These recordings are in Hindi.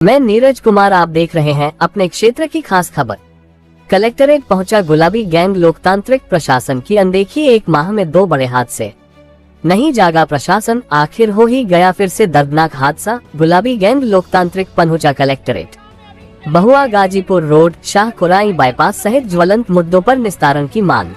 मैं नीरज कुमार, आप देख रहे हैं अपने क्षेत्र की खास खबर। कलेक्टरेट पहुंचा गुलाबी गैंग, लोकतांत्रिक प्रशासन की अनदेखी, एक माह में 2 बड़े हादसे। नहीं जागा प्रशासन, आखिर हो ही गया फिर से दर्दनाक हादसा। गुलाबी गैंग लोकतांत्रिक पहुंचा कलेक्टरेट। बहुआ गाजीपुर रोड, शाहकुराई बाईपास सहित ज्वलंत मुद्दों पर निस्तारण की मांग।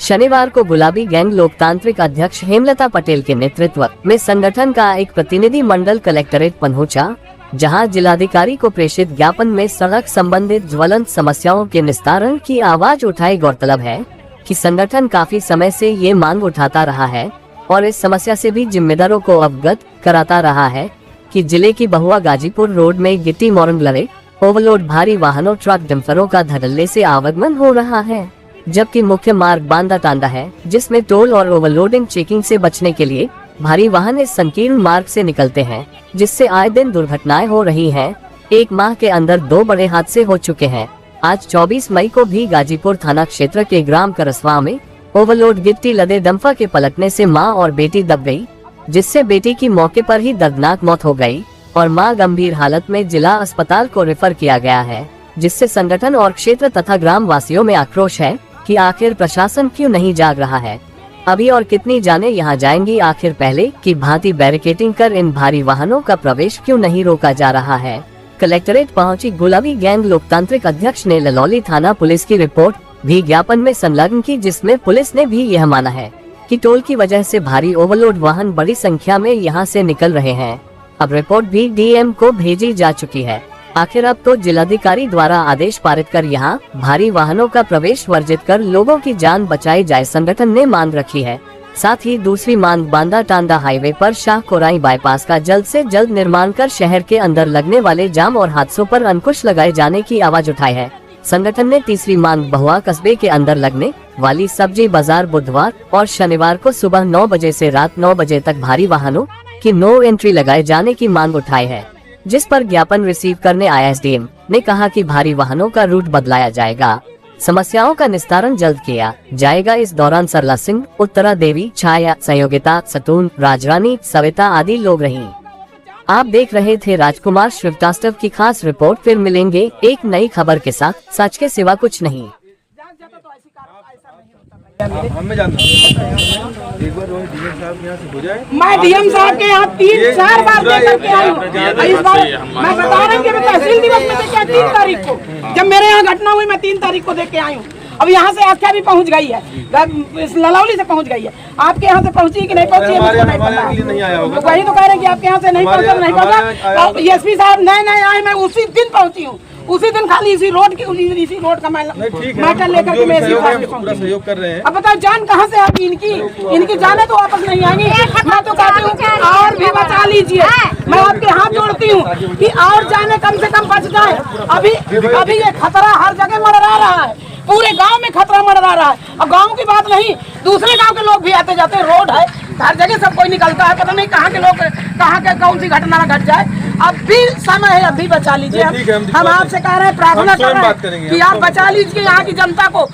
शनिवार को गुलाबी गैंग लोकतांत्रिक अध्यक्ष हेमलता पटेल के नेतृत्व में संगठन का एक प्रतिनिधि मंडल कलेक्टरेट पहुंचा, जहां जिलाधिकारी को प्रेषित ज्ञापन में सड़क संबंधित ज्वलंत समस्याओं के निस्तारण की आवाज उठाई। गौरतलब है कि संगठन काफी समय से ये मांग उठाता रहा है और इस समस्या से भी जिम्मेदारों को अवगत कराता रहा है कि जिले की बहुआ गाजीपुर रोड में गिट्टी मोरंगलरे ओवरलोड भारी वाहनों, ट्रक, डंफरों का धड़ल्ले से आवागमन हो रहा है, जबकि मुख्य मार्ग बांदा टांडा है, जिसमें टोल और ओवरलोडिंग चेकिंग से बचने के लिए भारी वाहन इस संकीर्ण मार्ग से निकलते हैं, जिससे आए दिन दुर्घटनाएं हो रही हैं। एक माह के अंदर 2 बड़े हादसे हो चुके हैं। आज 24 मई को भी गाजीपुर थाना क्षेत्र के ग्राम करसवा में ओवरलोड गिट्टी लदे डंफर के पलटने से मां और बेटी दब गई, जिससे बेटी की मौके पर ही दर्दनाक मौत हो गई और मां गंभीर हालत में जिला अस्पताल को रेफर किया गया है, जिससे संगठन और क्षेत्र तथा ग्राम वासियों में आक्रोश है कि आखिर प्रशासन क्यों नहीं जाग रहा है। अभी और कितनी जाने यहाँ जाएंगी, आखिर पहले की भांति बैरिकेडिंग कर इन भारी वाहनों का प्रवेश क्यों नहीं रोका जा रहा है। कलेक्टरेट पहुंची गुलाबी गैंग लोकतांत्रिक अध्यक्ष ने ललौली थाना पुलिस की रिपोर्ट भी ज्ञापन में संलग्न की, जिसमें पुलिस ने भी यह माना है कि टोल की वजह से भारी ओवरलोड वाहन बड़ी संख्या में यहाँ से निकल रहे हैं। अब रिपोर्ट भी डीएम को भेजी जा चुकी है। आखिर अब तो जिलाधिकारी द्वारा आदेश पारित कर यहाँ भारी वाहनों का प्रवेश वर्जित कर लोगों की जान बचाई जाए, संगठन ने मांग रखी है। साथ ही दूसरी मांग बांदा टांडा हाईवे पर शाहकुराई बाईपास का जल्द से जल्द निर्माण कर शहर के अंदर लगने वाले जाम और हादसों पर अंकुश लगाए जाने की आवाज उठाई है। संगठन ने तीसरी मांग बहुआ कस्बे के अंदर लगने वाली सब्जी बाजार बुधवार और शनिवार को सुबह 9 बजे से रात 9 बजे तक भारी वाहनों की नो एंट्री लगाए जाने की मांग उठाई है, जिस पर ज्ञापन रिसीव करने आया एसडीएम ने कहा कि भारी वाहनों का रूट बदलाया जाएगा, समस्याओं का निस्तारण जल्द किया जाएगा। इस दौरान सरला सिंह, उत्तरा देवी, छाया, सहयोगिता, सतून, राजरानी, सविता आदि लोग रहीं। आप देख रहे थे राजकुमार श्रीवास्तव की खास रिपोर्ट। फिर मिलेंगे एक नई खबर के साथ, सच के सिवा कुछ नहीं। मैं जानता हूँ एक बार डीएम साहब यहाँ से हो जाए। मैं डीएम साहब के यहाँ 3-4 बार दे करके आई हूँ। इस बार मैं बता रहा हूँ कि मैं तहसील दिवस में देखे 3 तारीख को, जब मेरे यहाँ घटना हुई मैं 3 तारीख को देख के आई हूँ। अब यहाँ से आख्या भी पहुँच गई है, ललौली से पहुँच गई है। आपके यहाँ से पहुँची कि नहीं पहुँची वही तो कह रहे हैं कि आपके यहाँ से नहीं पहुँचा, नहीं पहुँचा। एसपी साहब नहीं आए, मैं उसी दिन पहुँची हूँ, उसी दिन खाली इसी रोड का मैटर लेकर के मैं पूरा सहयोग कर रहे हैं। अब बताओ जान कहाँ से आएगी इनकी जाने तो वापस नहीं आएंगी। मैं तो कहती हूँ और भी बचा लीजिए, मैं आपके हाथ जोड़ती हूँ कि और जाने कम से कम बच जाए। अभी ये खतरा हर जगह मंडरा रहा है, पूरे गांव में खतरा मंडरा रहा है। अब गांव की बात नहीं, दूसरे गांव के लोग भी आते जाते, रोड है हर जगह, सब कोई निकलता है, पता नहीं कहाँ के लोग कहाँ के कौन सी घटना न घट जाए। अब भी समय है, अभी बचा लीजिए। हम आपसे कह रहे हैं, प्रार्थना कर रहे हैं कि आप बचा लीजिए यहाँ की जनता को।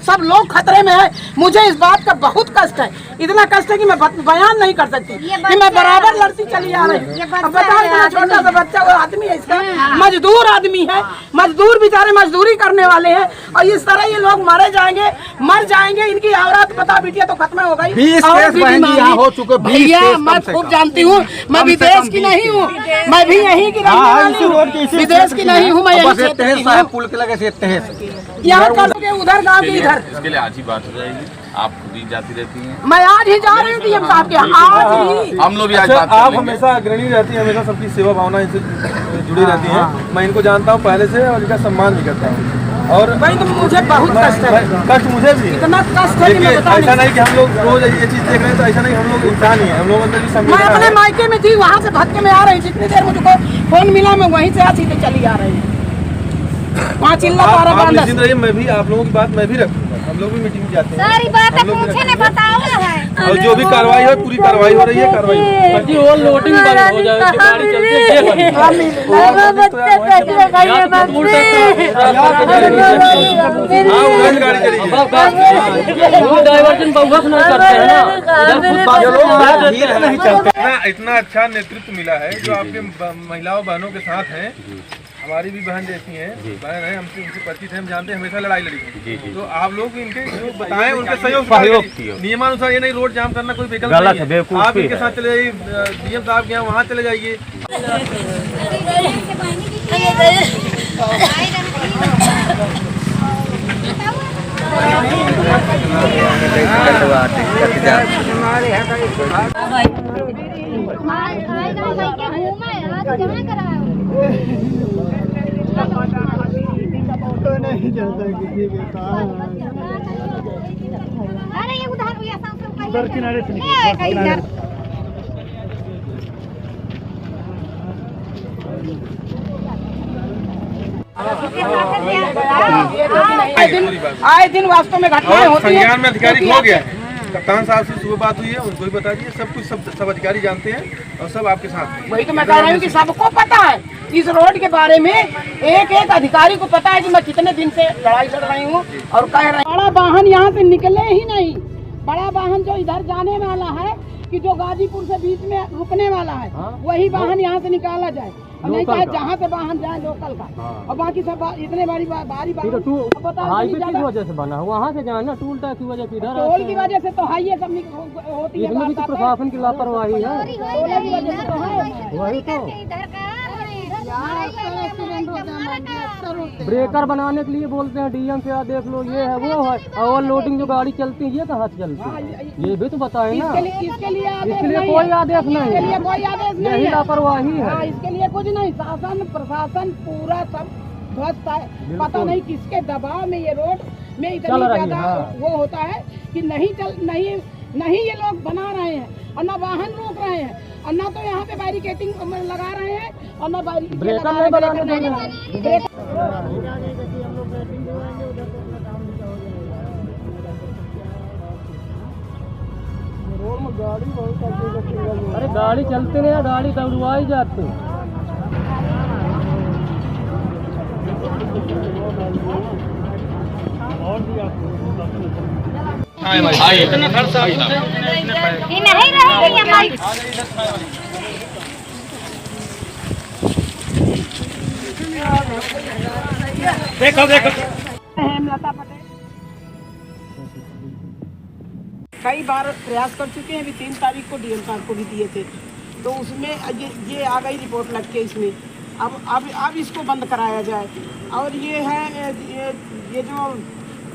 सब लोग खतरे में है। मुझे इस बात का बहुत कष्ट है, इतना कष्ट है कि मैं बयान नहीं कर सकती कि मैं बराबर लड़ती चली आ रही हूँ। अब बताओ, इतना छोटा सा बच्चा वो आदमी है, इसका मजदूर आदमी है, मजदूर बेचारे मजदूरी करने वाले हैं, और इस तरह ये लोग मारे जाएंगे, मर जाएंगे। इनकी औरत पता बिटिया तो खत्म हो गई। हो चुके भैया, मैं खूब जानती हूँ, मैं विदेश की नहीं हूँ, मैं भी यहीं की रहने वाली हूँ, विदेश की नहीं हूँ, मैं यहाँ उधर गाँव के इधर। इसके लिए आज ही बात हो जाएगी, आप खुद ही जाती रहती हैं। मैं आज ही जा रही हूँ डीएम साहब के, आज ही। हम लोग भी आज बात आप हमेशा अग्रणी रहती हैं, हमेशा सबकी सेवा भावना इनसे जुड़ी रहती हैं। मैं इनको जानता हूँ पहले से और इनका सम्मान भी करता हूँ। और भाई तो मुझे बहुत कष्ट है, कष्ट मुझे भी इतना कष्ट है कि मैं बता ऐसा नहीं कि हम लोग रोज ये चीज देख रहे हैं, तो ऐसा नहीं, हम लोग इंसान ही हैं, हम लोग अंदर भी मैं अपने मायके में थी, वहाँ से भाग के मैं आ रही, जितनी देर मुझको फोन मिला मैं वहीं से सीधे चली आ रही हूँ। वहाँ चिल्ला पा रहा, मैं भी आप लोगों की बात मैं भी रखूंगा। हम लोग भी मीटिंग जाते हैं, सारी बात पूछे ने बताया है। और जो भी कार्रवाई हो पूरी कार्रवाई हो रही है, कार्रवाई और लोडिंग बंद हो जाए, गाड़ी चलती है ये बंद। गाड़ी चलेगी। डाइवर्जन बहुत ना करते हैं ना, इतना अच्छा नेतृत्व मिला है जो आपके महिलाओं बहनों के साथ हैं। हमारी भी बहन जैसी हैं, बहन है, हमसे उनसे परिचित है, हम जानते हैं हमेशा लड़ाई लड़ी है। तो आप लोग इनके जो बताएं उनके सहयोग नियमानुसार, ये नहीं रोड जाम करना कोई विकल्प नहीं है। आप इनके साथ चले जाइए, डीएम साहब के यहाँ वहाँ चले जाइए। नहीं चलता किसी के साथ। अरे ये उधर किनारे से आए दिन वास्तव में घटनाएं होती हैं। संज्ञान में अधिकारी हो गया है। कप्तान साहब से सुबह बात हुई है, उनको भी बता दिए, सब कुछ सब अधिकारी जानते हैं और सब आपके साथ हैं। वही तो मैं कह रही हूँ कि सबको पता है इस रोड के बारे में, एक एक अधिकारी को पता है कि मैं कितने दिन से लड़ाई लड़ रही हूँ और कह रही हूँ। बड़ा वाहन यहाँ से निकले ही नहीं, बड़ा वाहन जो इधर जाने वाला है कि जो गाजीपुर से बीच में रुकने वाला है, वही वाहन यहाँ से निकाला जाए, नहीं चाहे जहाँ से वाहन जाए लोकल का। और बाकी सब इतने भारी हाईवे की वजह से बना, वहाँ से जाना टूल टैक्स की वजह से, इधर टोल की वजह से तो हाईवे सब होती है। इसमें भी तो प्रशासन की लापरवाही है, वही तो। ब्रेकर बनाने के लिए बोलते हैं डीएम से, देख लो ये है वो है, और लोडिंग जो गाड़ी चलती है ये कहाँ से चलती है, ये भी तो बताए ना। इसके लिए कोई आदेश नहीं, यही लापरवाही है। इसके लिए कुछ नहीं, शासन प्रशासन पूरा सब ध्वस्त है। पता नहीं किसके दबाव में ये रोड में इतनी ज्यादा वो होता है कि नहीं ये लोग बना रहे हैं और ना वाहन रोक रहे हैं और ना तो यहाँ पे बैरिकेटिंग लगा रहे हैं और ना ब्रेकर नहीं बनाने देंगे। अरे गाड़ी चलते नहीं, गाड़ी दौड़वाई जाती। नहीं रहेगी हमारी। देखो हेमलता पटेल कई बार प्रयास कर चुके हैं, अभी 3 तारीख को डीएम साहब को भी दिए थे, तो उसमें ये आ गई रिपोर्ट लग के इसमें अब इसको बंद कराया जाए। और ये है ये जो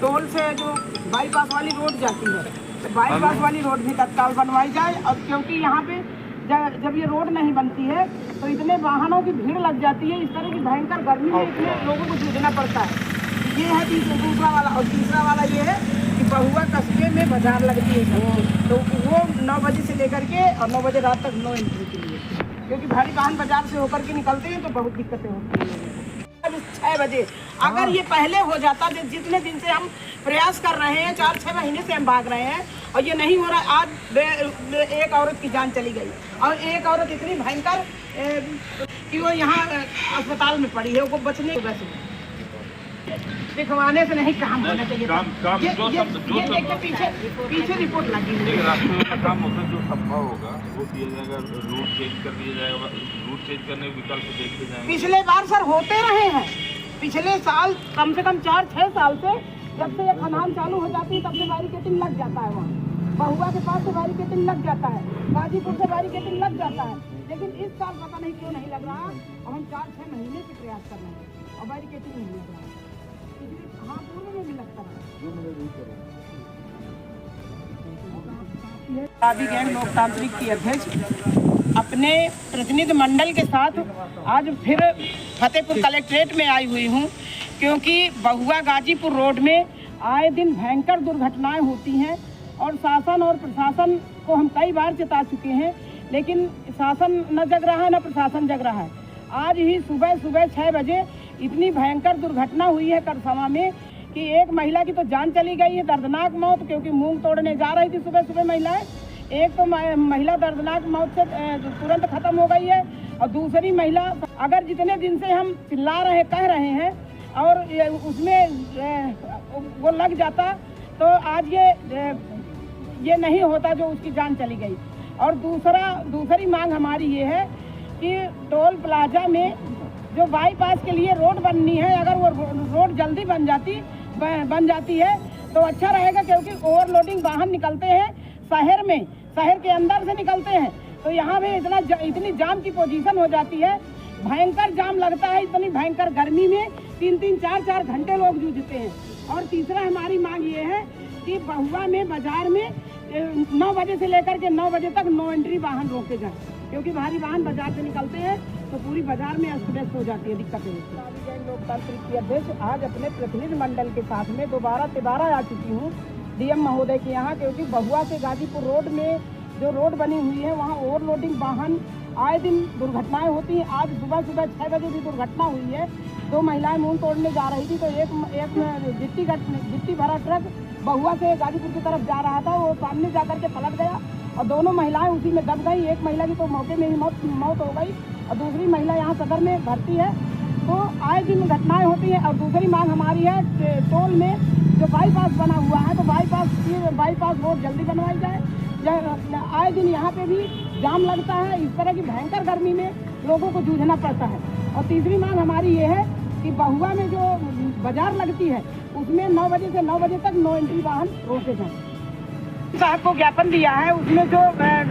टोल से जो बाईपास वाली रोड जाती है, तो बाईपास वाली रोड भी तत्काल बनवाई जाए। और क्योंकि यहाँ पे जब ये रोड नहीं बनती है तो इतने वाहनों की भीड़ लग जाती है, इस तरह की भयंकर गर्मी में इतने लोगों को जूझना पड़ता है। ये है दूसरा वाला। और तीसरा वाला ये है कि बहुआ कस्बे में बाजार लगती है, तो वो 9 बजे से लेकर के और 9 बजे रात तक नो एंट्री के लिए, क्योंकि भारी वाहन बाजार से होकर के निकलते हैं तो बहुत दिक्कतें होती हैं। 6 बजे अगर ये पहले हो जाता, जितने दिन से हम प्रयास कर रहे हैं, 4-6 महीने से हम भाग रहे हैं और ये नहीं हो रहा। आज एक औरत की जान चली गई और एक औरत इतनी भयंकर कि वो यहाँ अस्पताल में पड़ी है, वो बचने वैसे दिखवाने से नहीं काम होना चाहिए। पीछे रिपोर्ट लगी हुई है। काम होगा जो संभव होगा वो किया जाएगा, रूट चेंज कर दिया जाएगा, रूट चेंज करने के विकल्प देखे जाएंगे। पिछले बार सर होते रहे हैं, पिछले साल कम से कम 4-6 साल से जब से ये खदान चालू हो जाती है तब से बैरिकेटिंग लग जाता है। वहाँ बहुआ के पास से बैरिकेटिंग लग जाता है, गाजीपुर से बैरिकेटिंग लग जाता है, लेकिन इस साल पता नहीं क्यों नहीं लग रहा। और हम 4-6 महीने से प्रयास कर रहे हैं और बैरिकेटिंग नहीं लग रहा। हाँ, पूर्व में भी लगता है। आदि गैंग लोकतांत्रिक की अध्यक्ष अपने प्रतिनिधि मंडल के साथ आज फिर फतेहपुर कलेक्ट्रेट में आई हुई हूँ, क्योंकि बहुआ गाजीपुर रोड में आए दिन भयंकर दुर्घटनाएं होती हैं और शासन और प्रशासन को हम कई बार चेता चुके हैं, लेकिन शासन न जग रहा है न प्रशासन जग रहा है। आज ही सुबह 6 बजे इतनी भयंकर दुर्घटना हुई है करसवा में कि एक महिला की तो जान चली गई है, दर्दनाक मौत, क्योंकि मूंग तोड़ने जा रही थी सुबह सुबह महिलाएं। एक तो महिला दर्दनाक मौत से तुरंत खत्म हो गई है, और दूसरी महिला अगर जितने दिन से हम चिल्ला रहे कह रहे हैं और उसमें वो लग जाता तो आज ये नहीं होता जो उसकी जान चली गई। और दूसरी मांग हमारी ये है कि टोल प्लाजा में जो बाईपास के लिए रोड बननी है, अगर वो रोड जल्दी बन जाती है तो अच्छा रहेगा, क्योंकि ओवरलोडिंग वाहन निकलते हैं शहर के अंदर से निकलते हैं, तो यहाँ में इतनी जाम की पोजीशन हो जाती है, भयंकर जाम लगता है। इतनी भयंकर गर्मी में 3-3, 4-4 घंटे लोग जूझते हैं। और तीसरा हमारी मांग ये है कि बहुआ में बाजार में 9 बजे से लेकर के 9 बजे तक नो एंट्री वाहन रोके जाए, क्योंकि भारी वाहन बाजार से निकलते हैं तो पूरी बाजार में अस्त व्यस्त हो जाती है, दिक्कतें होती है। लोकतांत्रिक की अध्यक्ष आज अपने प्रतिनिधि मंडल के साथ में दोबारा आ चुकी हूँ डीएम महोदय के यहाँ, क्योंकि बहुआ से गाजीपुर रोड में जो रोड बनी हुई है वहाँ ओवरलोडिंग वाहन आए दिन दुर्घटनाएं होती हैं। आज सुबह 6 बजे भी दुर्घटना हुई है। 2 महिलाएं मूंग तोड़ने जा रही थी, तो एक गिट्टी भरा ट्रक बहुआ से गाजीपुर की तरफ जा रहा था, वो सामने जाकर के पलट गया और दोनों महिलाएं उसी में दब गई। एक महिला की तो मौके में ही मौत हो गई और दूसरी महिला यहाँ सदर में भर्ती है। तो आए दिन घटनाएं होती हैं। और दूसरी मांग हमारी है कि टोल में जो बाईपास बना हुआ है तो बाईपास रोड जल्दी बनवाई जाए। आए दिन यहाँ पे भी जाम लगता है, इस तरह की भयंकर गर्मी में लोगों को जूझना पड़ता है। और तीसरी मांग हमारी ये है कि बहुआ में जो बाजार लगती है उसमें 9 बजे से 9 बजे तक नो एंट्री वाहन रोके जाएं। साहब को ज्ञापन दिया है, उसमें जो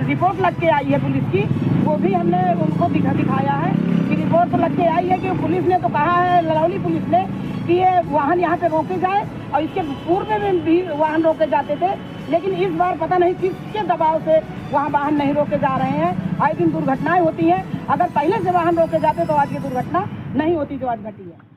रिपोर्ट लग के आई है पुलिस की, वो भी हमने उनको दिखाया है कि रिपोर्ट तो लग के आई है कि पुलिस ने तो कहा है, ललौली पुलिस ने, कि ये वाहन यहाँ पे रोके जाए। और इसके पूर्व में भी वाहन रोके जाते थे, लेकिन इस बार पता नहीं किसके दबाव से वहाँ वाहन नहीं रोके जा रहे हैं। आए दिन दुर्घटनाएं होती हैं। अगर पहले से वाहन रोके जाते तो आज ये दुर्घटना नहीं होती जो आज घटी है।